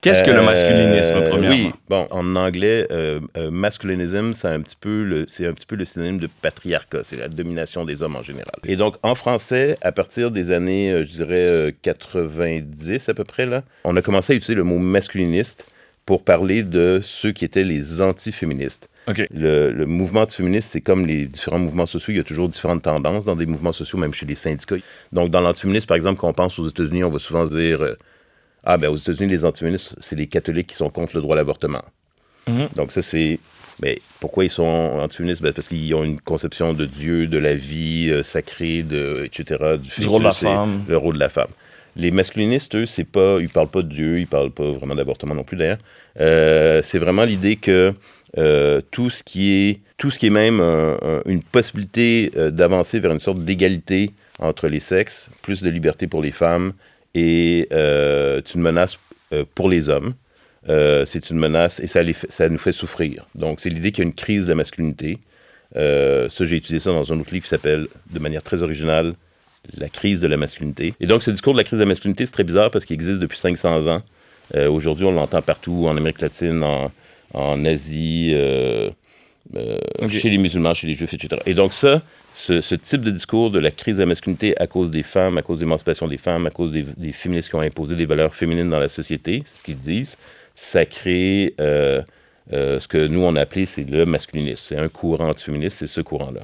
Qu'est-ce que le masculinisme, premièrement? Oui, bon, en anglais, masculinism, c'est un petit peu le synonyme de patriarcat, c'est la domination des hommes en général. Et donc, en français, à partir des années, je dirais, 90 à peu près, là, on a commencé à utiliser le mot masculiniste pour parler de ceux qui étaient les anti-féministes. OK. Le mouvement antiféministe, c'est comme les différents mouvements sociaux, il y a toujours différentes tendances dans des mouvements sociaux, même chez les syndicats. Donc, dans l'antiféminisme, par exemple, quand on pense aux États-Unis, on va souvent se dire aux États-Unis, les antiféministes, c'est les catholiques qui sont contre le droit à l'avortement. Donc, ça, c'est. Pourquoi ils sont antiféministes? Parce qu'ils ont une conception de Dieu, de la vie sacrée, etc. Du rôle de la femme. Le rôle de la femme. Les masculinistes, eux, c'est pas, ils parlent pas de Dieu, ils parlent pas vraiment d'avortement non plus d'ailleurs. C'est vraiment l'idée que tout ce qui est même une possibilité d'avancer vers une sorte d'égalité entre les sexes, plus de liberté pour les femmes, est une menace pour les hommes. C'est une menace et ça nous fait souffrir. Donc, c'est l'idée qu'il y a une crise de la masculinité. Ça, j'ai étudié ça dans un autre livre qui s'appelle, de manière très originale, La crise de la masculinité. Et donc, ce discours de la crise de la masculinité, c'est très bizarre parce qu'il existe depuis 500 ans. Aujourd'hui, on l'entend partout, en Amérique latine, en Asie, chez les musulmans, chez les juifs, etc. Et donc ça, ce type de discours de la crise de la masculinité à cause des femmes, à cause de l'émancipation des femmes, à cause des féministes qui ont imposé des valeurs féminines dans la société, c'est ce qu'ils disent, ça crée ce que nous, on a appelé, c'est le masculinisme. C'est un courant antiféministe, c'est ce courant-là.